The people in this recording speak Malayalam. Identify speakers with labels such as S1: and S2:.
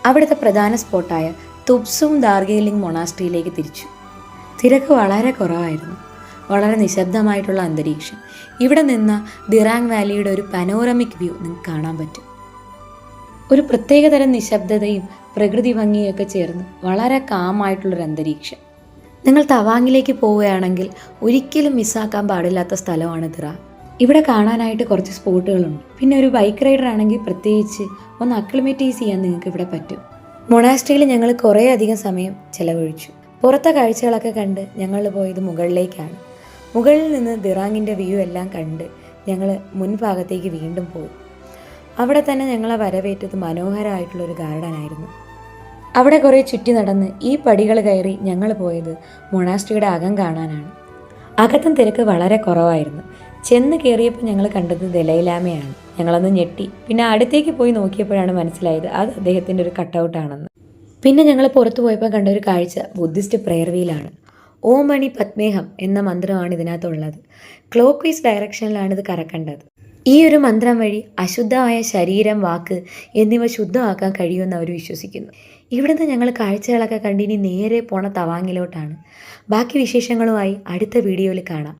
S1: അവിടുത്തെ പ്രധാന സ്പോട്ടായ തുബ്സും ദാർഗേലിംഗ് മൊണാസ്ട്രിയിലേക്ക് തിരിച്ചു. തിരക്ക് വളരെ കുറവായിരുന്നു. വളരെ നിശബ്ദമായിട്ടുള്ള അന്തരീക്ഷം. ഇവിടെ നിന്ന് ദിറാങ് വാലിയുടെ ഒരു പനോറമിക് വ്യൂ നിങ്ങൾക്ക് കാണാൻ പറ്റും. ഒരു പ്രത്യേകതരം നിശബ്ദതയും പ്രകൃതി ഭംഗിയൊക്കെ ചേർന്ന് വളരെ കാമായിട്ടുള്ളൊരു അന്തരീക്ഷം. നിങ്ങൾ തവാങ്ങിലേക്ക് പോവുകയാണെങ്കിൽ ഒരിക്കലും മിസ്സാക്കാൻ പാടില്ലാത്ത സ്ഥലമാണ് ദിറാങ്. ഇവിടെ കാണാനായിട്ട് കുറച്ച് സ്പോട്ടുകളുണ്ട്. പിന്നെ ഒരു ബൈക്ക് റൈഡർ ആണെങ്കിൽ പ്രത്യേകിച്ച് ഒന്ന് അക്ലിമറ്റൈസ് ചെയ്യാൻ നിങ്ങൾക്ക് ഇവിടെ പറ്റും. മൊണാസ്ട്രിയിൽ ഞങ്ങൾ കുറേ അധികം സമയം ചിലവഴിച്ചു. പുറത്തെ കാഴ്ചകളൊക്കെ കണ്ട് ഞങ്ങൾ പോയത് മുകളിലേക്കാണ്. മുകളിൽ നിന്ന് ദിറാങ്ങിൻ്റെ വ്യൂ എല്ലാം കണ്ട് ഞങ്ങൾ മുൻഭാഗത്തേക്ക് വീണ്ടും പോയി. അവിടെ തന്നെ ഞങ്ങളെ വരവേറ്റത് മനോഹരമായിട്ടുള്ളൊരു ഗാർഡനായിരുന്നു. അവിടെ കുറേ ചുറ്റി നടന്ന് ഈ പടികൾ കയറി ഞങ്ങൾ പോയത് മൊണാസ്ട്രിയുടെ അകം കാണാനാണ്. അകത്തും തിരക്ക് വളരെ കുറവായിരുന്നു. ചെന്ന് കയറിയപ്പോൾ ഞങ്ങൾ കണ്ടത് ദലൈലാമയാണ്. ഞങ്ങളൊന്ന് ഞെട്ടി. പിന്നെ അടുത്തേക്ക് പോയി നോക്കിയപ്പോഴാണ് മനസ്സിലായത് അത് അദ്ദേഹത്തിൻ്റെ ഒരു കട്ടൗട്ടാണെന്ന്. പിന്നെ ഞങ്ങൾ പുറത്തു പോയപ്പോൾ കണ്ട ഒരു കാഴ്ച ബുദ്ധിസ്റ്റ് പ്രെയർ വീലാണ്. ഓം മണി പത്മേഹം എന്ന മന്ത്രമാണ് ഇതിനകത്തുള്ളത്. ക്ലോക്ക് വൈസ് ഡയറക്ഷനിലാണ് ഇത് കറക്കേണ്ടത്. ഈ ഒരു മന്ത്രം വഴി അശുദ്ധമായ ശരീരം, വാക്ക് എന്നിവ ശുദ്ധമാക്കാൻ കഴിയുമെന്ന് അവർ വിശ്വസിക്കുന്നു. ഇവിടുന്ന് ഞങ്ങൾ കാഴ്ചകളൊക്കെ കണ്ടിനി നേരെ പോണ തവാങ്ങിലോട്ടാണ്. ബാക്കി വിശേഷങ്ങളുമായി അടുത്ത വീഡിയോയിൽ കാണാം.